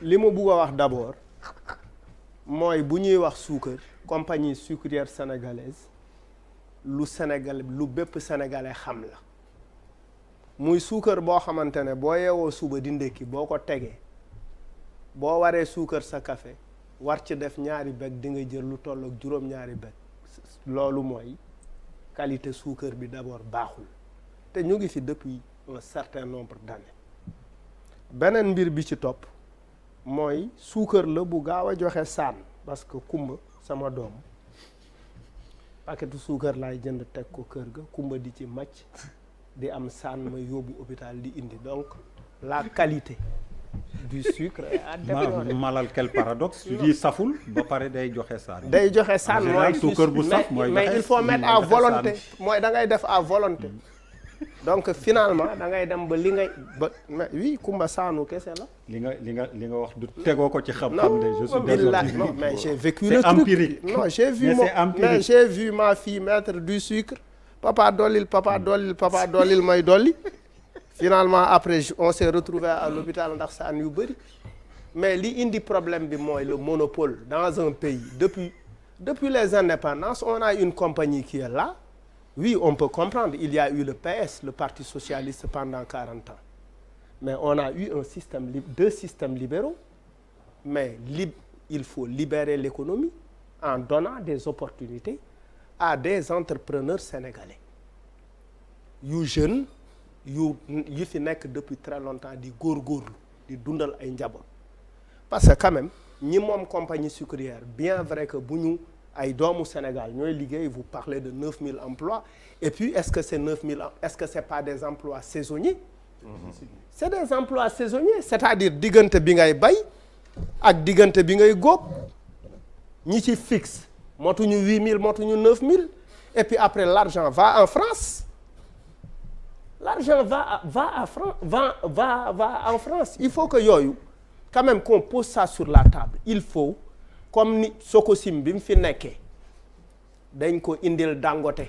li ma bugg a wax d'abord mooy bu ñuy wax suukar compagnie sucrière sénégalaise lu bépp sénégalais xam la muy suukar boo xamante ne boo yeewoo suba di ndékki boo ko tegee boo waree suukar sa café war ci def ñaari beg di nga jël lu toll ak juróom-ñaari beg loolu mooy qualité suukar bi d'abord baaxul te ñu ngi fi depuis un certain nombre d'années beneen mbir bi ci topp mooy suukar la bu gaaw a joxe saan parce que kumba sama doom paquetu suukar laay jënd teg ko kër ga kumba di ci màcc di am saan ma yóbbu hôpital di indi donc la qualité du sucre à déplorer. malal quel paradoxe tu dis saful ba pare day joxe saan. day joxe saan mooy suukar bu saf mooy mais il faut mettre à volonté mooy da ngay def à volonté donc finalement da ngay dem ba li ngay ba mais oui kumba saanu kese la. li nga wax du tegoo ko ci xam-xam de. je suis désolé non mais j'ai vécu le truc. C'est empirique. non j'ai vu ma fille mettre du sucre papa dollil may dolli. Finalement après on s'est retrouvé à l'hôpital ndax saan yu bëri mais li indi problème bi mooy le monopole dans un pays depuis les indépendances on a une compagnie qui est là oui on peut comprendre il y a eu le PS le Parti socialiste pendant 40 ans mais on a eu deux systèmes libéraux mais il faut libérer l'économie en donnant des opportunités à des entrepreneurs sénégalais yu jeunes yu fi nekk depuis très longtemps di góorgóorlu di dundal ay njaboot parce que quand même ñi moom compagnie sucrière bien vrai que bu ñu ay doomu Sénégal ñooy liggéey vous parlez de 9000 emplois et puis est-ce que c'est pas des emplois saisonniers c'est des emplois saisonniers c'est-à-dire diggante bi ngay bay ak diggante bi ngay góob ñi ci fixe motuñu 8000 motuñu 9000 et puis après l'argent va en France. L'argent va en France. Il faut que yooyu quand même qu'on pose ça sur la table. Il faut comme ni Sococim bi mu fi nekkee dañ ko indil Dangote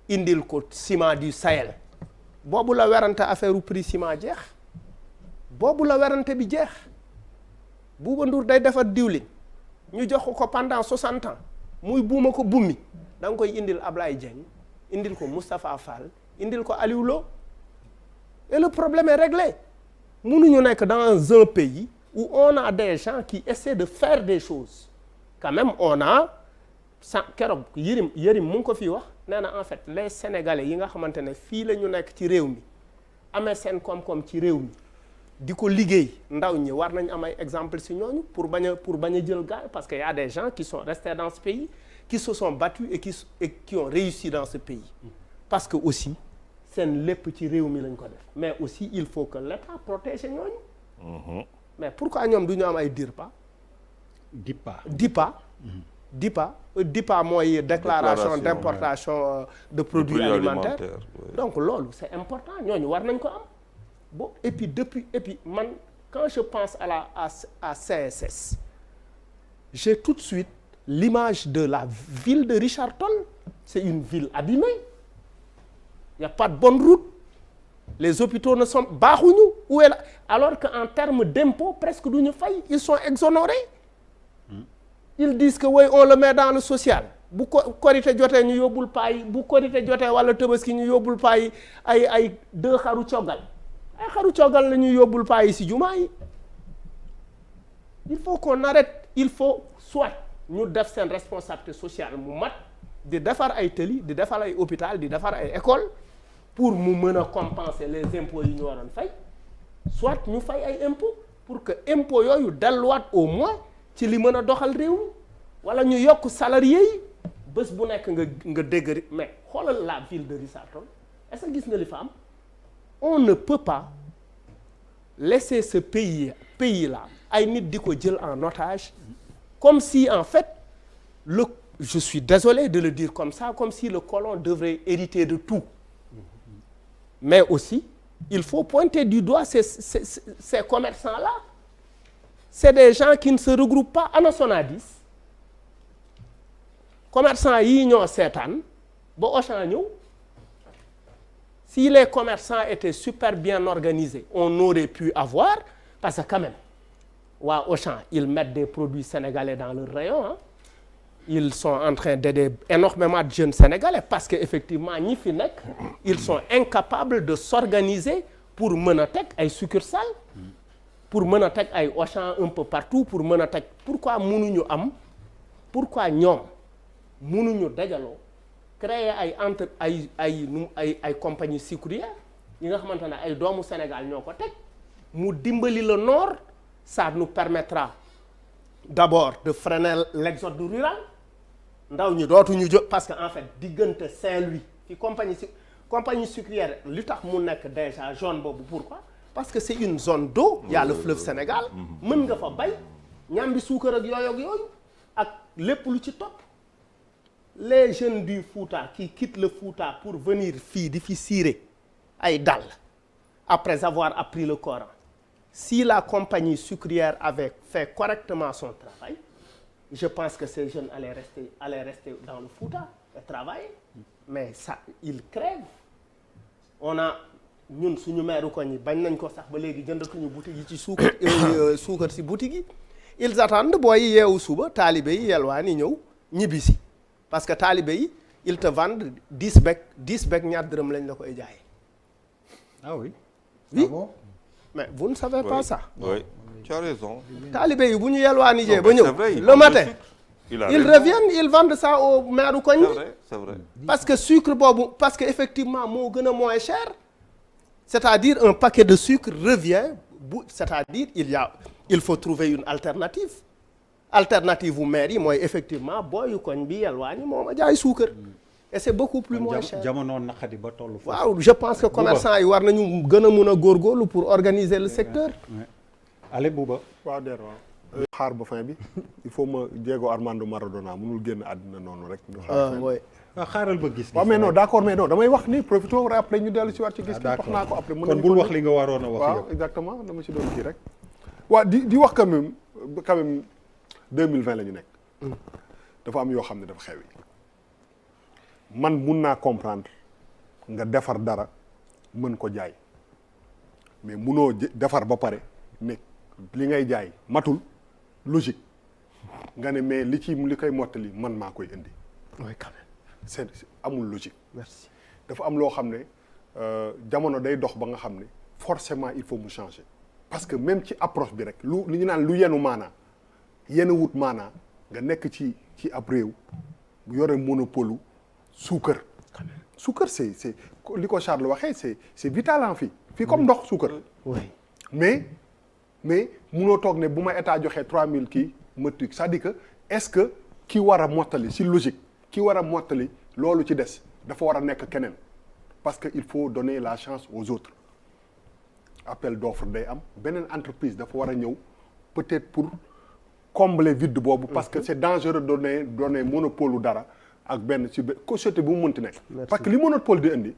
indil ko ciment du Sahel boobu la werante affaire u prix ciment jeex boobu la werante bi jeex Bouba Ndour day defar diwlin ñu jox ko pendant 60 ans muy buuma ko bummi da nga koy indil Ablaye Dieng indil ko Moustapha Fall indil ko Aliou Lo et le problème est réglé mënuñu nekk dans un pays où on a des gens qui essaient de faire des choses quand même on a keroog Yérim mu ngi ko fii wax nee na en fait les Sénégalais yi nga xamante ne fii la ñu nekk ci réew mi amee seen koom-koom ci réew mi di ko liggéey ndaw ñi war nañ am ay exemple si ñooñu pour bañ a jël gaal parce que y a des gens qui sont restés dans ce pays qui se sont battus et qui ont réussi dans ce pays parce que aussi seen lépp ci réew mi lañ ko def mais aussi il faut que l'État protège ñooñu mais pourquoi ñoom du ñu am ay DIPA mooy déclaration d'importation de produits alimentaires donc loolu c'est important ñooñu war nañ ko am bon et puis man quand je pense à CSS j'ai tout de suite l'image de la ville de Richard Toll c'est une ville abîmée il y a pas de bonne route les hôpitaux ne sont baaxuñu où est la alors que en termes d'impôts presque duñu fay ils sont exonérés ils disent que oui on le met dans le social bu korité jotee ñu yóbbul paa yi bu korité jotee wala Tabaski ñu yóbbul paa yi ay 2 xaru coggal ay xaru coggal la ñuy yóbbul paa yi ci jumaa yi il faut qu'on arrête il faut soit ñu def seen responsabilité sociale mu mat di defar ay tëli di defar ay hôpital di defar ay école pour mu mën a compenser les impôts yi ñu waroon fay soit ñu fay ay impôts pour que impôts yooyu delluwaat au moins ci li mën a doxal réew mi wala ñu yokk salariés yi bés bu nekk nga dégg mais xoolal la ville de Richard Toll est-ce que gis nga li fa am on ne peut pas laisser ce pays là ay nit di ko jël en otage comme si en fait je suis désolé de le dire comme ça comme si le colon devrait hériter de tout mais aussi il faut pointer du doigt ces commerçants là c'est des gens qui ne se regroupent pas ana Sonadis commerçants yii ñoo seetaan ba Auchan ñëw si les commerçants étaient super bien organisés on aurait pu avoir parce que quand même waa Auchan ils mettent des produits sénégalais dans leur rayon hein. Ils sont en train d'aider énormément de jeunes sénégalais parce que effectivement ñi fi nekk ils sont incapables de s'organiser pour mën a teg ay succursales pour mën a teg ay Auchan un peu partout pour mën a teg pourquoi ñoom mënuñu dajaloo créer ay entre ay compagnie sucrière yi nga xamante ne ay doomu Sénégal ñoo ko teg mu dimbali le nord ça nous permettra d'abord de freiner l'exode rural ndaw ñi dootuñu jóg parce que en fait diggante Saint-Louis fi compagnie sucrière li tax mu nekk déjà zone boobu pourquoi parce que c'est une zone d'eau il y a le fleuve Sénégal mën nga fa bay ñambi suukar ak yooyu ak lépp lu ci topp les jeunes du Fouta qui quittent le Fouta pour venir fii di fi cirer ay dàll après avoir appris le Coran si la compagnie sucrière avait fait correctement son travail je pense que ces jeunes allaient rester dans le Fouta et travailler mais ça ils crèvent on a ñun suñu meeru ko ñi bañ nañ ko sax ba léegi jëndatuñu boutique yi ci suukar si boutique yi ils attendent booy yeewu suba taalibe yi yelwaani ñëw ñibbisi parce que taalibe yi ils te vendent 10 bec ñaar dërëm lañ la koy jaayee. Ah oui. Oui. Ah bon? Mais vous ne savez pas ça. Oui, tu as raison. taalibe yi bu ñu yelwaani jee ba ñëw le matin ils reviennent ils vendent ça au meeru koñ bi. C'est vrai. Parce que sucre boobu parce que effectivement moo gën a moins cher. C'est-à-dire un paquet de sucre revient c'est-à-dire il faut trouver une alternative bu maire yi mooy effectivement booyu koñ bi yelwaani moo ma jaay suukar et c'est beaucoup plus moins cher. jamono naqadi ba tollu foofu. waaw je pense que commerçant yi war nañu gën a mun a góorgóorlu pour organiser le secteur. allez Bouba. waaw der waaw. xaar ba fin bi il faut ma Diego Armando Maradona mënul génn àddina noonu rek. ñu xaar fin bi. xaaral ba gis. waaw mais non d'accord mais non damay wax ni profité après ñu dellu si waat ci gis. wax naa ko après mën nañu kon bul wax li nga waroon a wax. waaw exactement dama ci doon kii rek. waaw di wax quand même 2020 la ñu nekk. dafa am yoo xam ne dafa xew yi man mun naa comprendre nga defar dara mën ko jaay mais munoo defar ba pare mais li ngay jaay matul logique nga ne mais li koy mottali man maa koy indi. oui quand même. c'est amul logique. merci. dafa am loo xam ne jamono day dox ba nga xam ne forcément il faut mu changer parce que même ci approche bi rek li ñu naan lu yenu maanaa yenu wut maanaa nga nekk ci ab réew bu yore monopole suukar. suukar c'est li ko Charles waxee c'est vital en fii comme ndox suukar. oui mais munoo toog ne bu ma état joxee 3000 kii ma tuuti c'est-à-dire que est-ce que ki war a mottali si logique ki war a mottali loolu ci des dafa war a nekk keneen parce que il faut donner la chance aux autres appel d'offre day am beneen entreprise dafa war a ñëw peut-être pour combler vide boobu. parce que c'est dangereux donner monopole dara ak benn ci société bu mu mënti nekk. parce que li monopole di indi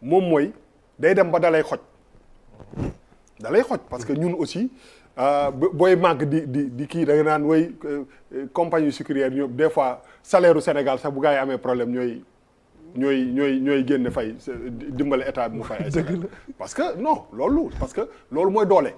moom mooy day dem ba dalay xoj parce que ñun aussi booy màgg di kii da nga naan way compagnie sucrière ñoom des fois salaire u Sénégal sax bu gaa yi amee problème ñooy génne fay dimbale état bi mu fay ay salaire parce que non loolu mooy doole.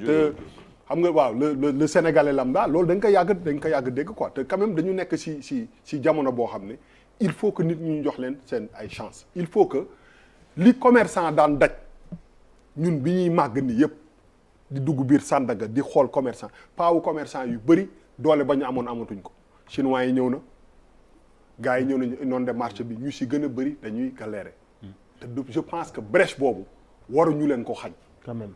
te xam nga waaw le Sénégalais lambda loolu dañ ko yàgg dégg quoi te quand même dañu nekk si jamono boo xam ne il faut que nit ñu jox leen seen ay chance il faut que li commerçant daan daj ñun bi ñuy màgg ni yëpp di dugg biir Sandaga di xool commerçant paawu commerçant yu bëri doole ba ñu amatuñ ko chinois yi ñëw na gars yi ñëw nañu inondé marché bi ñu si gën a bëri dañuy galérer te je pense que brèche boobu waruñu leen ko xañ quand même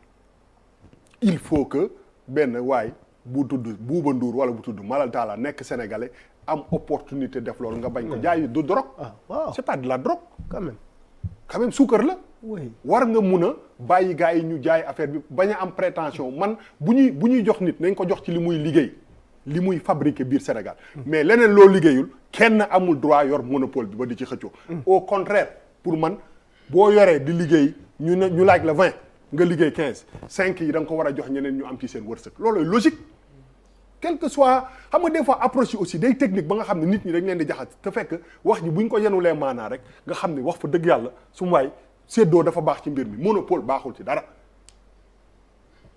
il faut que benn waay bu tudd Bouba Ndour wala bu tudd Malal Talla nekk sénégalais am opportunité def loolu nga bañ ko jaay du drogue. waaw c'est pas de la drogue. quand même suukar la. oui war nga mun a bàyyi gars yi ñu jaay affaire bi bañ a am prétention man bu ñuy jox nit nañ ko jox ci li muy liggéey li muy fabriquer biir Sénégal. mais leneen loo liggéeyul kenn amul droit yor monopole bi ba di ci xëccoo. au contraire pour man boo yoree di liggéey ñu laaj la 20. nga liggéey 15 5 yi da nga ko war a jox ñeneen ñu am ci seen wërsëg loolu logique quel que soit xam nga des fois approche yi aussi day technique ba nga xam ne nit ñi dañ leen di jaxas te fekk wax ji bu ñu ko yenulee maanaa rek nga xam ne wax fa dëgg yàlla su ma waay séddoo dafa baax ci mbir mi monopole baaxul ci dara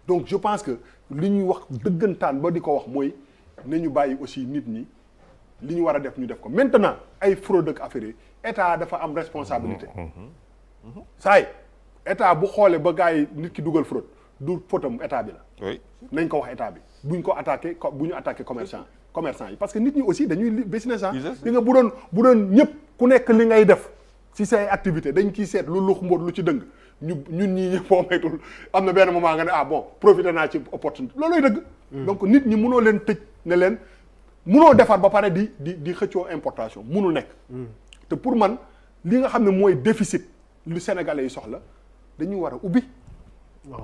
donc je pense que li ñuy wax dëggantaan ba di ko wax mooy nañu bàyyi aussi nit ñi li ñu war a def ñu def ko maintenant ay fraude ak affaire yi état dafa am responsabilité. saa yi état bu xoolee ba gars yi nit ki dugal fraude du fautam état bi la. oui nañ ko wax état bi buñ ko attaqué bu ñu attaqué commerçant yi parce que nit ñi aussi dañuy business ah. li nga bu doon ñëpp ku nekk li ngay def ci say activité dañ ciy seet lu lux mbóot lu ci dëng ñun ñii ñëpp boo maytul am na benn moment nga ne bon profité naa ci opportunité loolooy dëgg. donc nit ñi mënoo leen tëj ne leen mënoo defar ba pare di xëccoo importation mënul nekk. te pour man li nga xam ne mooy déficit lu Sénégalais yi soxla dañuy war a ubbi.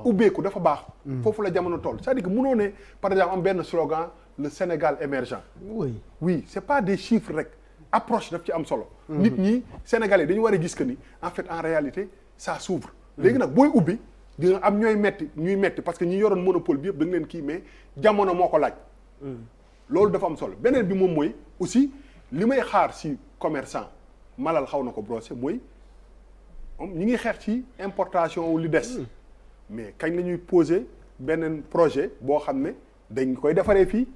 ubbeeku dafa baax. foofu la jamono toll c'est-à-dire que mënoo ne par exemple am benn slogan le Sénégal émergent. oui c'est pas des chiffres rek approche daf ci am solo. nit ñi Sénégalais dañu war a gis que ni en fait en réalité ça s'ouvre. léegi nag booy ubbi dina am ñuy metti parce que ñi yoroon monopole bi yëpp da nga leen kii mais jamono moo ko laaj. loolu dafa am solo beneen bi moom mooy aussi li may xaar ci commerçant malal xaw na ko brosser mooy ñi ngi xeex ci importation wu li des. mais kañ la ñuy poser beneen projet boo xam ne dañ koy defaree fii.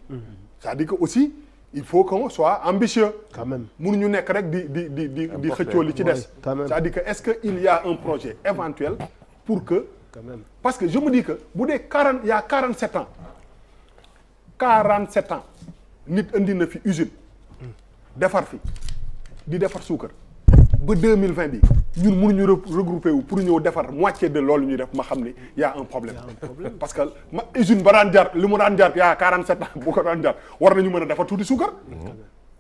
c'est-à-dire que aussi il faut qu'on soit ambitieux. quand même mënuñu nekk rek di xëccoo li ci des. c'est-à-dire que est-ce que il y a un projet éventuel pour que. quand même parce que je me dis que bu dee il y a 47 ans 47 ans nit indi na fi usine. defar fi di defar suukar. ba 2020 bi ñun mënuñu regrouper wu pour ñëw defar moitié de loolu ñuy def ma xam ne y a un problème. parce que usine ba daan jar li mu daan jar y a 47 ans bu ko daan jar war nañu mën a defar tuuti suukar.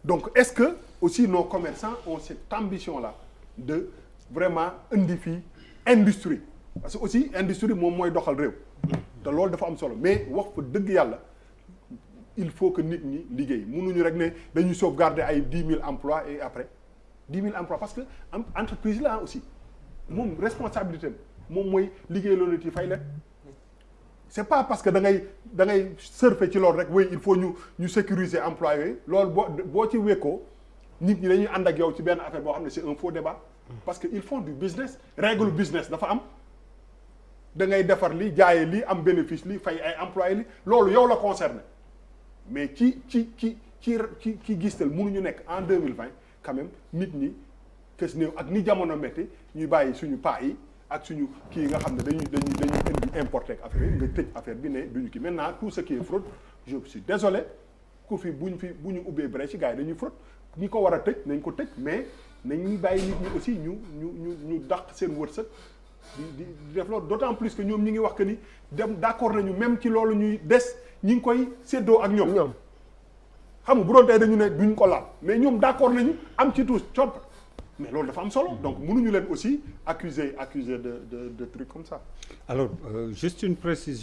donc est-ce que aussi nos commerçants ont cette ambition là de vraiment indi fii industrie parce que aussi industrie moom mooy doxal réew. te loolu dafa am solo mais wax fa dëgg yàlla il faut que nit ñi liggéey mënuñu rek ne dañuy sauvegarder ay 10 000 emplois et après. 10 000 emplois parce que entreprise la aussi moom responsabilité moom mooy liggéey loolu ci fay leen c'est pas parce que da ngay surfer ci loolu rek oui il faut ñu sécuriser emploi yooyu loolu boo ci wekkoo nit ñi dañuy ànd ak yow ci benn affaire boo xam ne c'est un faux débat parce que ils font du business règle business dafa am da ngay defar li jaayee li am bénéfice li fay ay employés li loolu yow la concerné mais ci gistal mënuñu nekk en 2020 quand même nit ñi kës néew ak ni jamono métti ñuy bàyyi suñu paa yi ak suñu kii nga xam ne dañuy indi importer ak affaire yi nga tëj affaire bi ne duñu kii maintenant tout ce qui est fraude je suis désolé ku fi bu ñu ubbee brèche ci gars yi dañuy fraude ñi ko war a tëj nañ ko tëj mais nañuy bàyyi nit ñi aussi ñu dàq seen wërsëg di def loolu d'autant plus que ñoom ñi ngi wax que ni dem d'accord nañu même ci loolu ñuy des ñi ngi koy séddoo ak ñoom xam nga bu doon tey dañu ne duñ ko laal mais ñoom d'accord nañu am ci tous copp mais loolu dafa am solo donc mënuñu leen aussi accuser de trucs comme ça. Alors juste une précision.